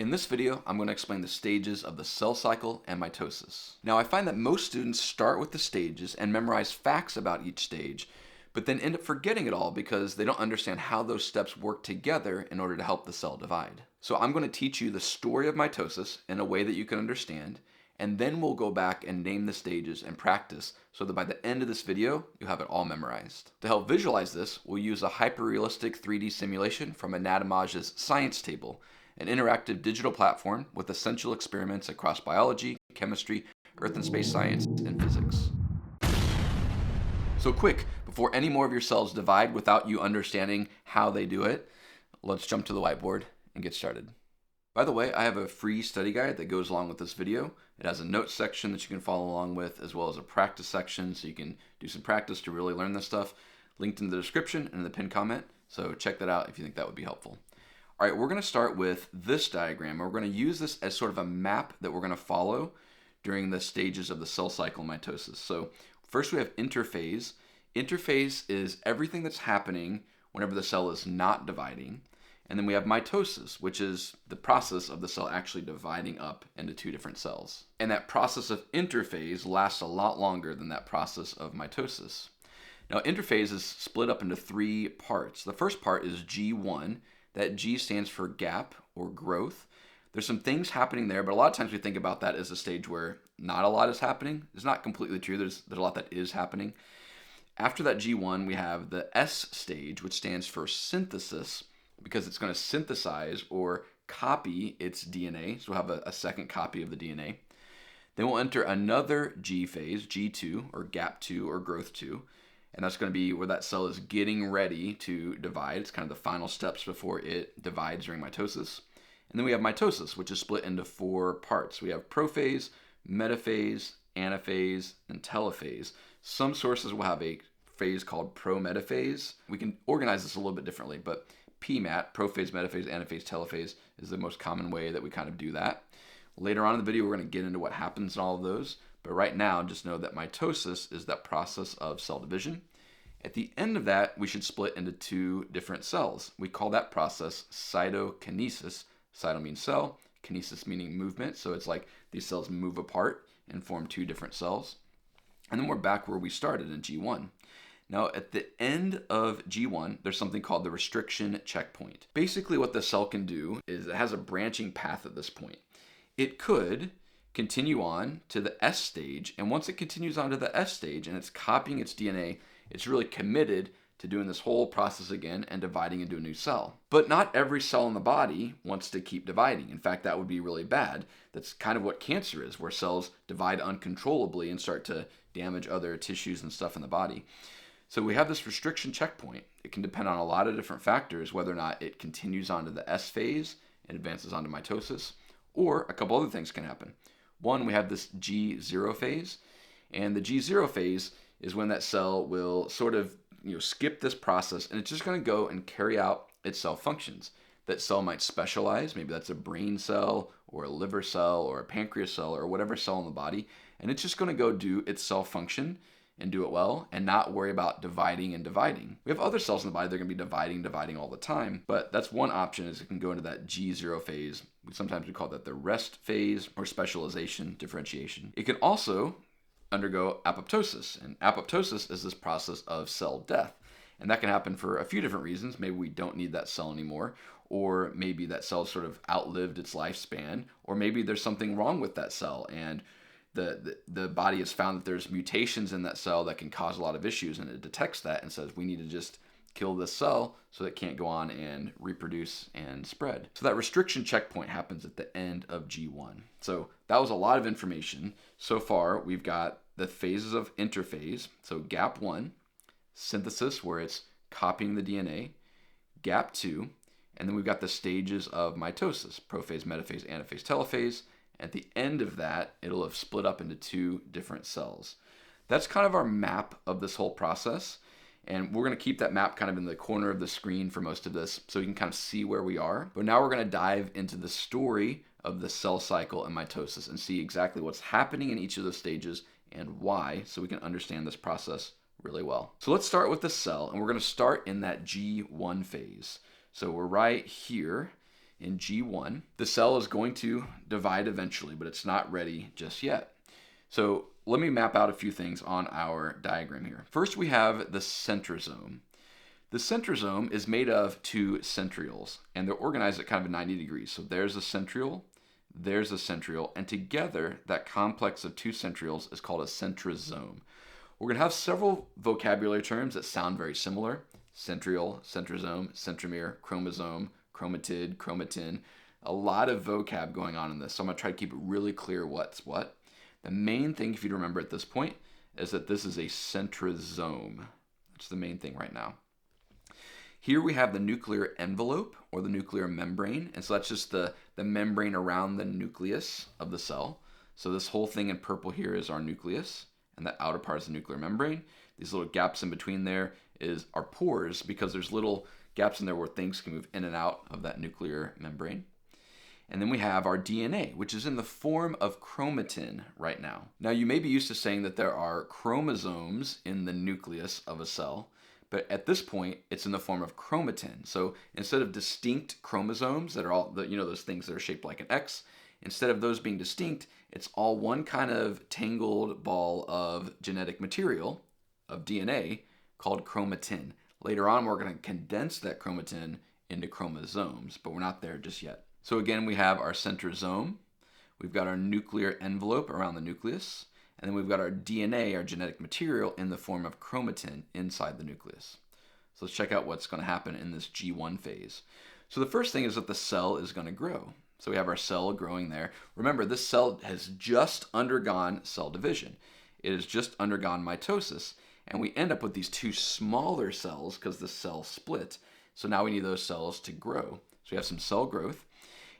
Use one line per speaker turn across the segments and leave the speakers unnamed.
In this video, I'm going to explain the stages of the cell cycle and mitosis. Now, I find that most students start with the stages and memorize facts about each stage, but then end up forgetting it all because they don't understand how those steps work together in order to help the cell divide. So I'm going to teach you the story of mitosis in a way that you can understand, and then we'll go back and name the stages and practice so that by the end of this video, you'll have it all memorized. To help visualize this, we'll use a hyper-realistic 3D simulation from Metaphase's science table, an interactive digital platform with essential experiments across biology, chemistry, earth and space science, and physics. So quick, before any more of your cells divide without you understanding how they do it, let's jump to the whiteboard and get started. By the way, I have a free study guide that goes along with this video. It has a notes section that you can follow along with, as well as a practice section so you can do some practice to really learn this stuff. Linked in the description and in the pinned comment, so check that out if you think that would be helpful. All right, we're going to start with this diagram. We're going to use this as sort of a map that we're going to follow during the stages of the cell cycle mitosis. So first we have interphase. Interphase is everything that's happening whenever the cell is not dividing. And then we have mitosis, which is the process of the cell actually dividing up into two different cells. And that process of interphase lasts a lot longer than that process of mitosis. Now, interphase is split up into three parts. The first part is G1. That G stands for gap or growth. There's some things happening there, but a lot of times we think about that as a stage where not a lot is happening. It's not completely true. There's a lot that is happening. After that G1, we have the S stage, which stands for synthesis, because it's going to synthesize or copy its DNA. So we'll have a second copy of the DNA. Then we'll enter another G phase, G2, or gap 2, or growth 2. And that's going to be where that cell is getting ready to divide. It's kind of the final steps before it divides during mitosis. And then we have mitosis, which is split into four parts. We have prophase, metaphase, anaphase, and telophase. Some sources will have a phase called prometaphase. We can organize this a little bit differently, but PMAT, prophase, metaphase, anaphase, telophase, is the most common way that we kind of do that. Later on in the video, we're going to get into what happens in all of those. But right now, just know that mitosis is that process of cell division. At the end of that, we should split into two different cells. We call that process cytokinesis. Cyto means cell, kinesis meaning movement. So it's like these cells move apart and form two different cells. And then we're back where we started in G1. Now, at the end of G1, there's something called the restriction checkpoint. Basically, what the cell can do is it has a branching path at this point. It could continue on to the S stage, and once it continues on to the S stage and it's copying its DNA, it's really committed to doing this whole process again and dividing into a new cell. But not every cell in the body wants to keep dividing. In fact, that would be really bad. That's kind of what cancer is, where cells divide uncontrollably and start to damage other tissues and stuff in the body. So we have this restriction checkpoint. It can depend on a lot of different factors, whether or not it continues on to the S phase and advances on to mitosis, or a couple other things can happen. One, we have this G0 phase, and the G0 phase is when that cell will sort of skip this process, and it's just going to go and carry out its cell functions. That cell might specialize, maybe that's a brain cell, or a liver cell, or a pancreas cell, or whatever cell in the body, and it's just going to go do its cell function and do it well, and not worry about dividing and dividing. We have other cells in the body that are going to be dividing all the time, but that's one option, is it can go into that G0 phase. Sometimes we call that the rest phase or specialization differentiation. It can also undergo apoptosis, and apoptosis is this process of cell death. And that can happen for a few different reasons. Maybe we don't need that cell anymore, or maybe that cell sort of outlived its lifespan, or maybe there's something wrong with that cell, and the body has found that there's mutations in that cell that can cause a lot of issues, and it detects that and says we need to just kill this cell so it can't go on and reproduce and spread. So that restriction checkpoint happens at the end of G1. So that was a lot of information. So far, we've got the phases of interphase. So gap 1, synthesis, where it's copying the DNA, gap 2, and then we've got the stages of mitosis, prophase, metaphase, anaphase, telophase. At the end of that, it'll have split up into two different cells. That's kind of our map of this whole process. And we're going to keep that map kind of in the corner of the screen for most of this so you can kind of see where we are. But now we're going to dive into the story of the cell cycle and mitosis and see exactly what's happening in each of those stages and why, so we can understand this process really well. So let's start with the cell, and we're going to start in that G1 phase. So we're right here in G1. The cell is going to divide eventually, but it's not ready just yet. So let me map out a few things on our diagram here. First, we have the centrosome. The centrosome is made of two centrioles, and they're organized at kind of 90 degrees. So there's a centriole, there's a centriole, and together that complex of two centrioles is called a centrosome. We're going to have several vocabulary terms that sound very similar: centriole, centrosome, centromere, chromosome, chromatid, chromatin. A lot of vocab going on in this, so I'm going to try to keep it really clear what's what. The main thing, if you remember at this point, is that this is a centrosome. That's the main thing right now. Here we have the nuclear envelope, or the nuclear membrane, and so that's just the membrane around the nucleus of the cell. So this whole thing in purple here is our nucleus, and the outer part is the nuclear membrane. These little gaps in between there are pores, because there's little gaps in there where things can move in and out of that nuclear membrane. And then we have our DNA, which is in the form of chromatin right now. Now, you may be used to saying that there are chromosomes in the nucleus of a cell, but at this point, it's in the form of chromatin. So instead of distinct chromosomes that are all, those things that are shaped like an X, instead of those being distinct, it's all one kind of tangled ball of genetic material, of DNA, called chromatin. Later on, we're going to condense that chromatin into chromosomes, but we're not there just yet. So again, we have our centrosome, we've got our nuclear envelope around the nucleus, and then we've got our DNA, our genetic material, in the form of chromatin inside the nucleus. So let's check out what's going to happen in this G1 phase. So the first thing is that the cell is going to grow. So we have our cell growing there. Remember, this cell has just undergone cell division. It has just undergone mitosis, and we end up with these two smaller cells because the cell split. So now we need those cells to grow. So we have some cell growth,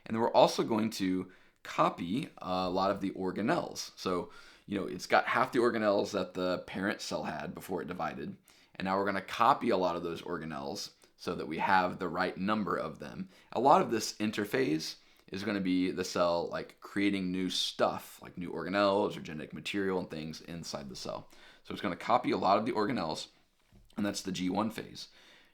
and then we're also going to copy a lot of the organelles. So it's got half the organelles that the parent cell had before it divided. And now we're going to copy a lot of those organelles so that we have the right number of them. A lot of this interphase is going to be the cell creating new stuff, like new organelles or genetic material and things inside the cell. So it's going to copy a lot of the organelles, and that's the G1 phase.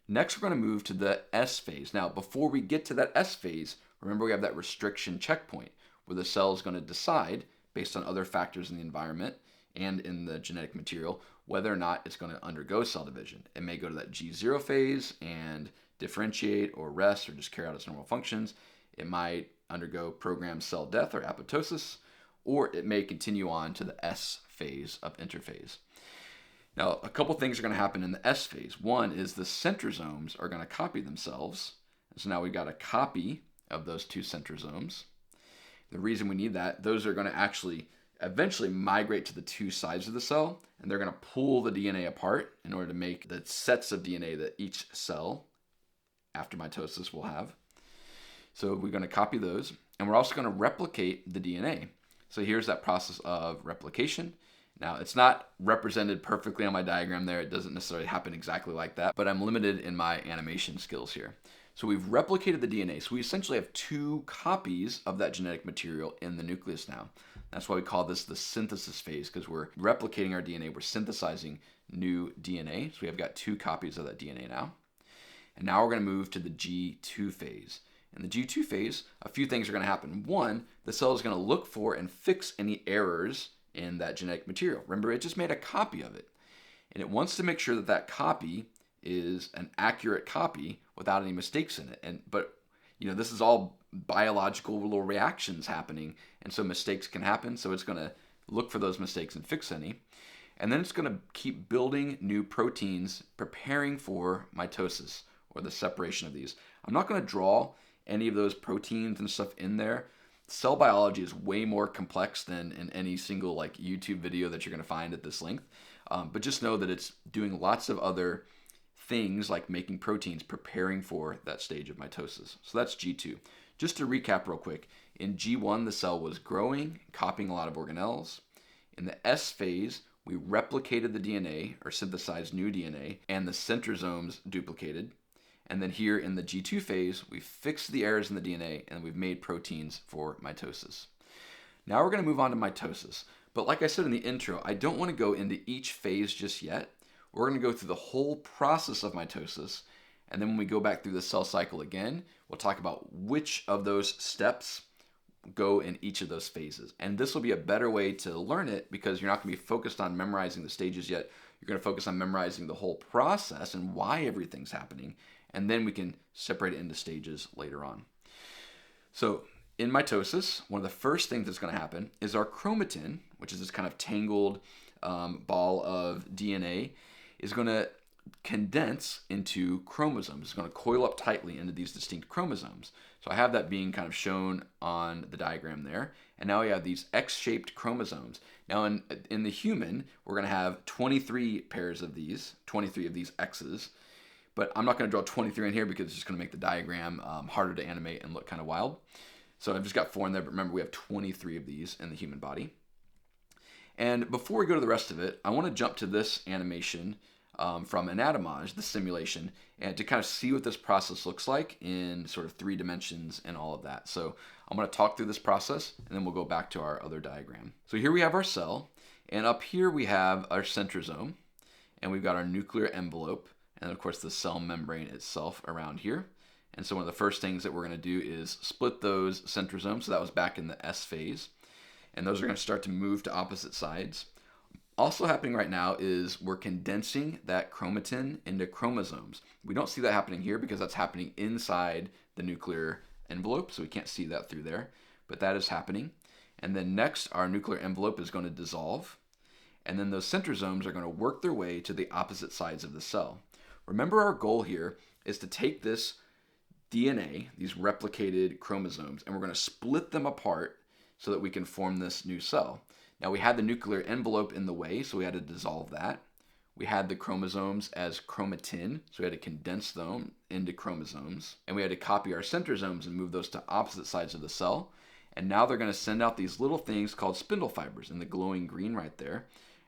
Next, we're going to move to the S phase. Now, before we get to that S phase, remember we have that restriction checkpoint where the cell is going to decide, based on other factors in the environment and in the genetic material, whether or not it's going to undergo cell division. It may go to that G0 phase and differentiate or rest or just carry out its normal functions. It might undergo programmed cell death or apoptosis, or it may continue on to the S phase of interphase. Now, a couple things are going to happen in the S phase. One is the centrosomes are going to copy themselves. So now we've got a copy of those two centrosomes. The reason we need that, those are going to actually eventually migrate to the two sides of the cell, and they're going to pull the DNA apart in order to make the sets of DNA that each cell after mitosis will have. So we're going to copy those, and we're also going to replicate the DNA. So here's that process of replication. Now, it's not represented perfectly on my diagram there. It doesn't necessarily happen exactly like that, but I'm limited in my animation skills here. So we've replicated the DNA. So we essentially have two copies of that genetic material in the nucleus now. That's why we call this the synthesis phase, because we're replicating our DNA. We're synthesizing new DNA. So we have got two copies of that DNA now. And now we're going to move to the G2 phase. In the G2 phase, a few things are going to happen. One, the cell is going to look for and fix any errors in that genetic material. Remember, it just made a copy of it. And it wants to make sure that that copy is an accurate copy without any mistakes in it. But this is all biological little reactions happening, and so mistakes can happen. So it's going to look for those mistakes and fix any. And then it's going to keep building new proteins, preparing for mitosis, or the separation of these. I'm not going to draw any of those proteins and stuff in there. Cell biology is way more complex than in any single YouTube video that you're going to find at this length. But just know that it's doing lots of other things like making proteins, preparing for that stage of mitosis. So that's G2. Just to recap real quick, in G1, the cell was growing, copying a lot of organelles. In the S phase, we replicated the DNA, or synthesized new DNA, and the centrosomes duplicated. And then here in the G2 phase, we fixed the errors in the DNA, and we've made proteins for mitosis. Now we're going to move on to mitosis. But like I said in the intro, I don't want to go into each phase just yet. We're going to go through the whole process of mitosis, And then when we go back through the cell cycle again, we'll talk about which of those steps go in each of those phases. And this will be a better way to learn it because you're not going to be focused on memorizing the stages yet. You're going to focus on memorizing the whole process and why everything's happening. And then we can separate it into stages later on. So in mitosis, one of the first things that's going to happen is our chromatin, which is this kind of tangled ball of DNA, is going to condense into chromosomes. It's going to coil up tightly into these distinct chromosomes. So I have that being kind of shown on the diagram there. And now we have these X-shaped chromosomes. Now in the human, we're going to have 23 pairs of these, 23 of these X's. But I'm not going to draw 23 in here because it's just going to make the diagram harder to animate and look kind of wild. So I've just got 4 in there, but remember we have 23 of these in the human body. And before we go to the rest of it, I want to jump to this animation from Anatomage, the simulation, and to kind of see what this process looks like in sort of 3 dimensions and all of that. So I'm going to talk through this process, and then we'll go back to our other diagram. So here we have our cell, and up here we have our centrosome, and we've got our nuclear envelope, and of course the cell membrane itself around here. And so one of the first things that we're going to do is split those centrosomes. So that was back in the S phase, and those are going to start to move to opposite sides. Also happening right now is we're condensing that chromatin into chromosomes. We don't see that happening here because that's happening inside the nuclear envelope, so we can't see that through there, but that is happening. And then next, our nuclear envelope is going to dissolve, and then those centrosomes are going to work their way to the opposite sides of the cell. Remember, our goal here is to take this DNA, these replicated chromosomes, and we're going to split them apart so that we can form this new cell. Now we had the nuclear envelope in the way, so we had to dissolve that. We had the chromosomes as chromatin, so we had to condense them into chromosomes. And we had to copy our centrosomes and move those to opposite sides of the cell. And now they're going to send out these little things called spindle fibers in the glowing green right there.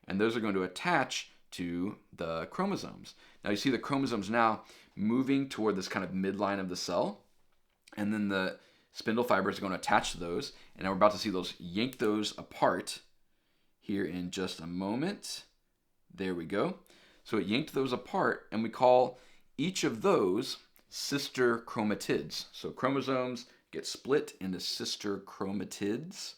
And those are going to attach to the chromosomes. Now you see the chromosomes now moving toward this kind of midline of the cell. And then the spindle fibers are going to attach to those. And now we're about to see those yank those apart here in just a moment. There we go. So it yanked those apart, and we call each of those sister chromatids. So chromosomes get split into sister chromatids,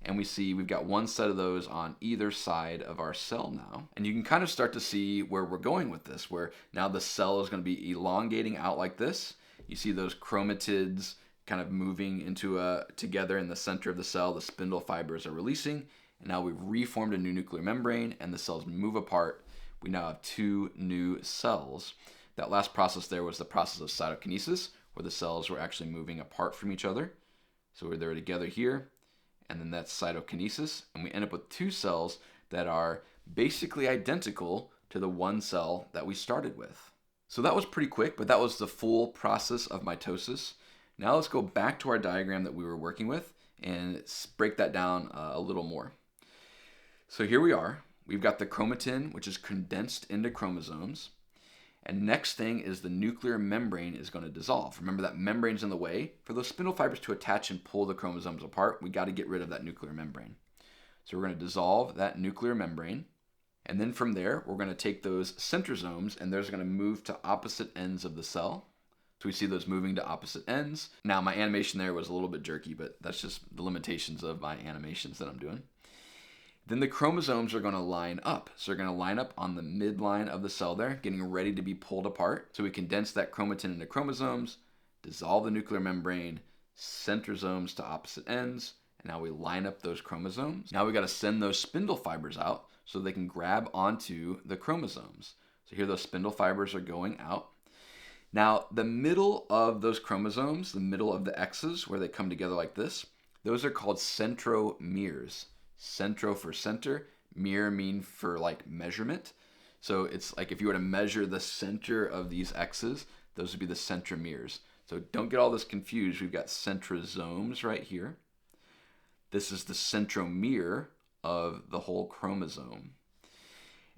and we see we've got one set of those on either side of our cell now. And you can kind of start to see where we're going with this, where now the cell is going to be elongating out like this. You see those chromatids kind of moving into together in the center of the cell. The spindle fibers are releasing. And now we've reformed a new nuclear membrane and the cells move apart. We now have 2 new cells. That last process there was the process of cytokinesis, where the cells were actually moving apart from each other. So they're together here, and then that's cytokinesis. And we end up with 2 cells that are basically identical to the one cell that we started with. So that was pretty quick, but that was the full process of mitosis. Now let's go back to our diagram that we were working with and break that down a little more. So here we are. We've got the chromatin, which is condensed into chromosomes. And next thing is the nuclear membrane is going to dissolve. Remember that membrane's in the way. For those spindle fibers to attach and pull the chromosomes apart, we got to get rid of that nuclear membrane. So we're going to dissolve that nuclear membrane. And then from there, we're going to take those centrosomes, and those are going to move to opposite ends of the cell. So we see those moving to opposite ends. Now my animation there was a little bit jerky, but that's just the limitations of my animations that I'm doing. Then the chromosomes are going to line up. So they're going to line up on the midline of the cell there, getting ready to be pulled apart. So we condense that chromatin into chromosomes, dissolve the nuclear membrane, centrosomes to opposite ends, and now we line up those chromosomes. Now we got to send those spindle fibers out so they can grab onto the chromosomes. So here those spindle fibers are going out. Now the middle of those chromosomes, the middle of the X's where they come together like this, those are called centromeres. Centro for center, mere mean for like measurement. So it's like if you were to measure the center of these X's, those would be the centromeres. So don't get all this confused. We've got centrosomes right here. This is the centromere of the whole chromosome.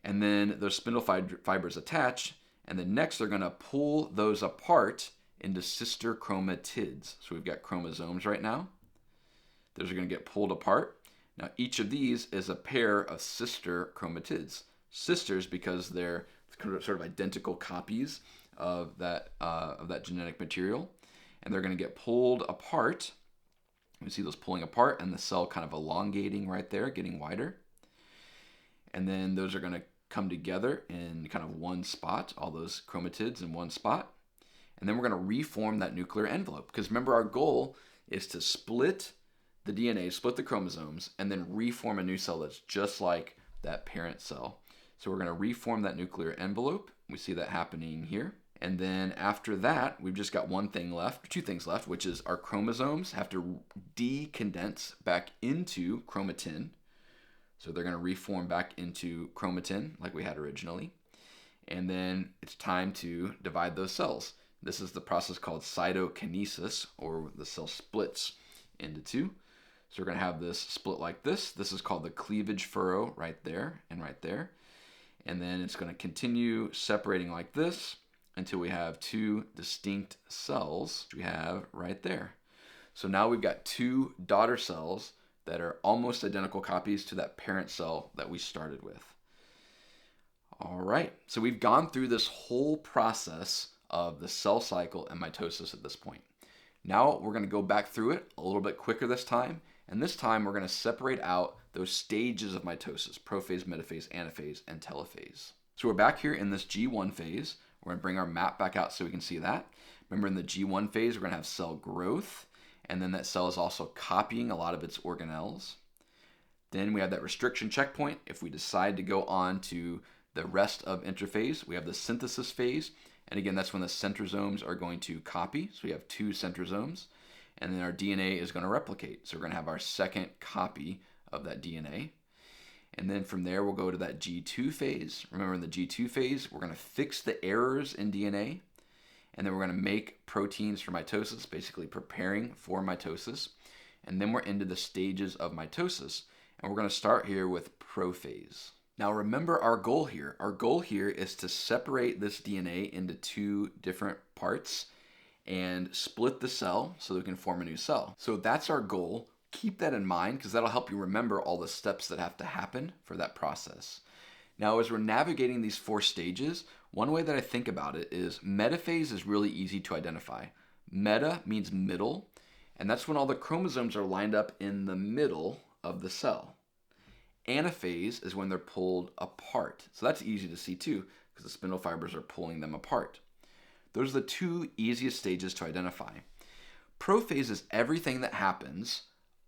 And then those spindle fibers attach, and then next they're going to pull those apart into sister chromatids. So we've got chromosomes right now. Those are going to get pulled apart. Now each of these is a pair of sister chromatids. Sisters because they're sort of identical copies of that genetic material, and they're going to get pulled apart. We see those pulling apart and the cell kind of elongating right there, getting wider. And then those are going to come together in kind of one spot, all those chromatids in one spot. And then we're going to reform that nuclear envelope. Because remember, our goal is to split the DNA, split the chromosomes, and then reform a new cell that's just like that parent cell. So we're going to reform that nuclear envelope. We see that happening here. And then after that, we've just got one thing left, two things left, which is our chromosomes have to decondense back into chromatin. So they're going to reform back into chromatin like we had originally. And then it's time to divide those cells. This is the process called cytokinesis, or the cell splits into two. So we're going to have this split like this. This is called the cleavage furrow right there and right there. And then it's going to continue separating like this until we have two distinct cells, which we have right there. So now we've got two daughter cells that are almost identical copies to that parent cell that we started with. All right, so we've gone through this whole process of the cell cycle and mitosis at this point. Now we're going to go back through it a little bit quicker this time, and this time we're going to separate out those stages of mitosis: prophase, metaphase, anaphase, and telophase. So we're back here in this G1 phase. We're going to bring our map back out so we can see that. Remember, in the G1 phase, we're going to have cell growth, and then that cell is also copying a lot of its organelles. Then we have that restriction checkpoint. If we decide to go on to the rest of interphase, we have the synthesis phase. And again, that's when the centrosomes are going to copy. So we have two centrosomes. And then our DNA is going to replicate. So we're going to have our second copy of that DNA. And then from there, we'll go to that G2 phase. Remember, in the G2 phase, we're going to fix the errors in DNA. And then we're going to make proteins for mitosis, basically preparing for mitosis. And then we're into the stages of mitosis. And we're going to start here with prophase. Now remember our goal here. Our goal here is to separate this DNA into two different parts and split the cell so that we can form a new cell. So that's our goal. Keep that in mind because that'll help you remember all the steps that have to happen for that process. Now, as we're navigating these four stages, one way that I think about it is metaphase is really easy to identify. Meta means middle, and that's when all the chromosomes are lined up in the middle of the cell. Anaphase is when they're pulled apart. So that's easy to see too, because the spindle fibers are pulling them apart. Those are the two easiest stages to identify. Prophase is everything that happens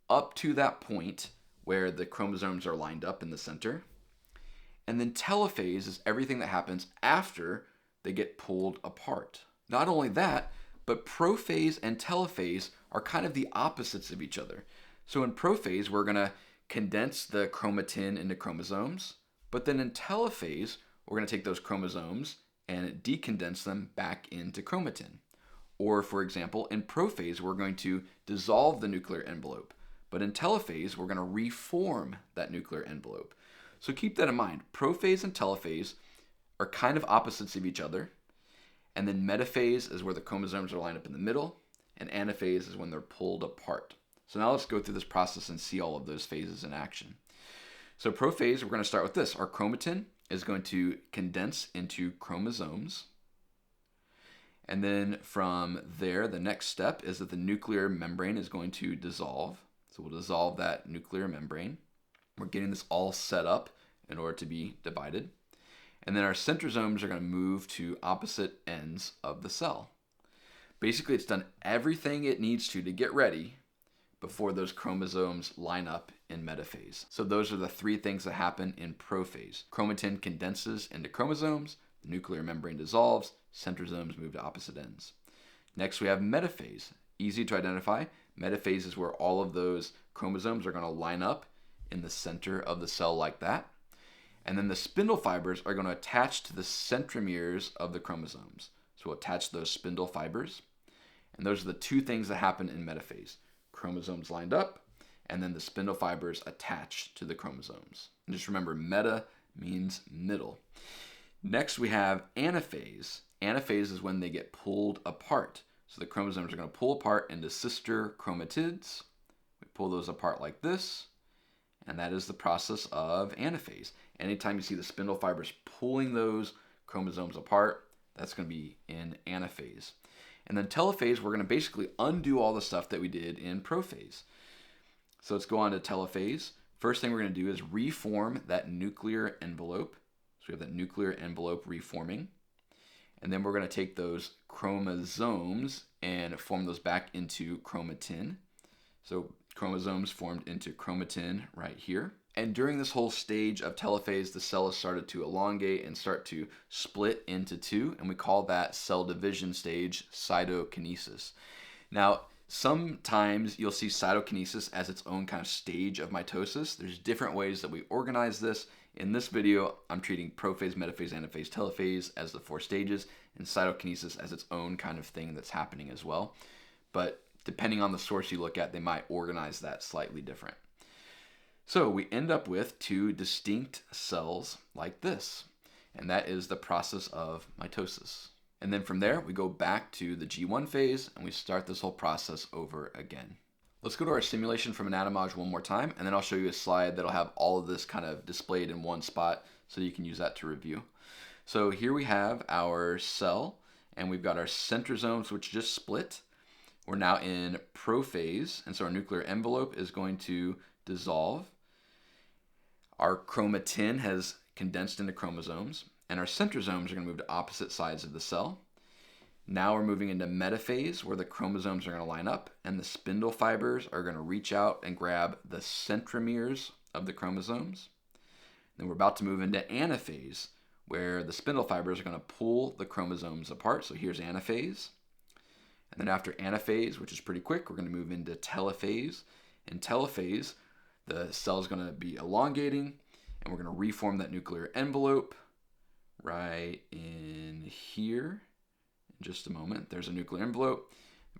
up to that point where the chromosomes are lined up in the center. And then telophase is everything that happens after they get pulled apart. Not only that, but prophase and telophase are kind of the opposites of each other. So in prophase, we're going to condense the chromatin into chromosomes, but then in telophase, we're going to take those chromosomes and decondense them back into chromatin. Or for example, in prophase, we're going to dissolve the nuclear envelope, but in telophase, we're going to reform that nuclear envelope. So keep that in mind. Prophase and telophase are kind of opposites of each other, and then metaphase is where the chromosomes are lined up in the middle, and anaphase is when they're pulled apart. So now let's go through this process and see all of those phases in action. So prophase, we're going to start with this. Our chromatin is going to condense into chromosomes. And then from there, the next step is that the nuclear membrane is going to dissolve. So we'll dissolve that nuclear membrane. We're getting this all set up in order to be divided. And then our centrosomes are going to move to opposite ends of the cell. Basically, it's done everything it needs to get ready before those chromosomes line up in metaphase. So those are the three things that happen in prophase. Chromatin condenses into chromosomes, the nuclear membrane dissolves, centrosomes move to opposite ends. Next, we have metaphase. Easy to identify. Metaphase is where all of those chromosomes are going to line up in the center of the cell like that. And then the spindle fibers are going to attach to the centromeres of the chromosomes. So we'll attach those spindle fibers. And those are the two things that happen in metaphase. Chromosomes lined up, and then the spindle fibers attached to the chromosomes. And just remember, meta means middle. Next, we have anaphase. Anaphase is when they get pulled apart. So the chromosomes are going to pull apart into sister chromatids. We pull those apart like this, and that is the process of anaphase. Anytime you see the spindle fibers pulling those chromosomes apart, That's going to be in anaphase. And then telophase, we're going to basically undo all the stuff that we did in prophase. So let's go on to telophase. First thing we're going to do is reform that nuclear envelope. So we have that nuclear envelope reforming. And then we're going to take those chromosomes and form those back into chromatin. So chromosomes formed into chromatin right here. And during this whole stage of telophase, the cell has started to elongate and start to split into two, and we call that cell division stage cytokinesis. Now, sometimes you'll see cytokinesis as its own kind of stage of mitosis. There's different ways that we organize this. In this video, I'm treating prophase, metaphase, anaphase, telophase as the 4 stages, and cytokinesis as its own kind of thing that's happening as well. But depending on the source you look at, they might organize that slightly different. So we end up with 2 distinct cells like this, and that is the process of mitosis. And then from there, we go back to the G1 phase, and we start this whole process over again. Let's go to our simulation from Anatomage one more time, and then I'll show you a slide that'll have all of this kind of displayed in one spot, so you can use that to review. So here we have our cell, and we've got our centrosomes, which just split. We're now in prophase, and so our nuclear envelope is going to dissolve. Our chromatin has condensed into chromosomes, and our centrosomes are going to move to opposite sides of the cell. Now we're moving into metaphase, where the chromosomes are going to line up, and the spindle fibers are going to reach out and grab the centromeres of the chromosomes. Then we're about to move into anaphase, where the spindle fibers are going to pull the chromosomes apart. So here's anaphase. And then after anaphase, which is pretty quick, we're going to move into telophase. In telophase, the cell is going to be elongating, and we're going to reform that nuclear envelope right in here. In just a moment, there's a nuclear envelope.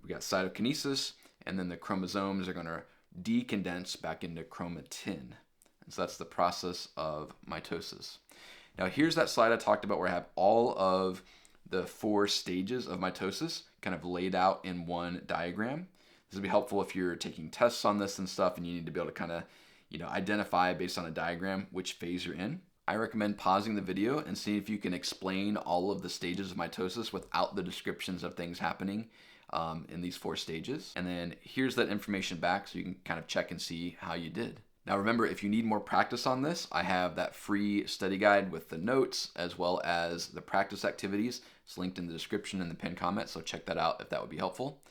We got cytokinesis, and then the chromosomes are going to decondense back into chromatin. And so that's the process of mitosis. Now here's that slide I talked about where I have all of the 4 stages of mitosis kind of laid out in one diagram. This would be helpful if you're taking tests on this and stuff, and you need to be able to kind of, identify based on a diagram which phase you're in. I recommend pausing the video and seeing if you can explain all of the stages of mitosis without the descriptions of things happening in these 4 stages. And then here's that information back so you can kind of check and see how you did. Now remember, if you need more practice on this, I have that free study guide with the notes as well as the practice activities. It's linked in the description and the pinned comment, so check that out if that would be helpful.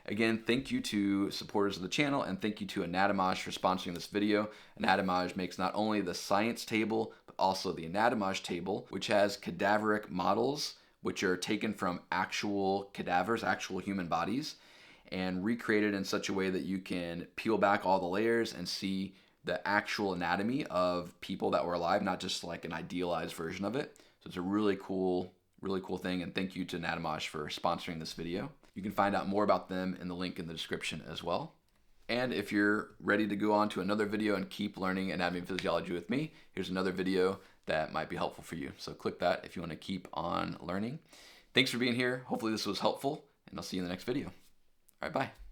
Again, thank you to supporters of the channel, and thank you to Anatomage for sponsoring this video. Anatomage makes not only the science table, but also the Anatomage table, which has cadaveric models, which are taken from actual cadavers, actual human bodies, and recreated in such a way that you can peel back all the layers and see the actual anatomy of people that were alive, not just like an idealized version of it. So it's a really cool thing, and thank you to Anatomage for sponsoring this video. You can find out more about them in the link in the description as well. And if you're ready to go on to another video and keep learning anatomy and physiology with me, here's another video that might be helpful for you. So click that if you want to keep on learning. Thanks for being here. Hopefully this was helpful, and I'll see you in the next video. All right, bye.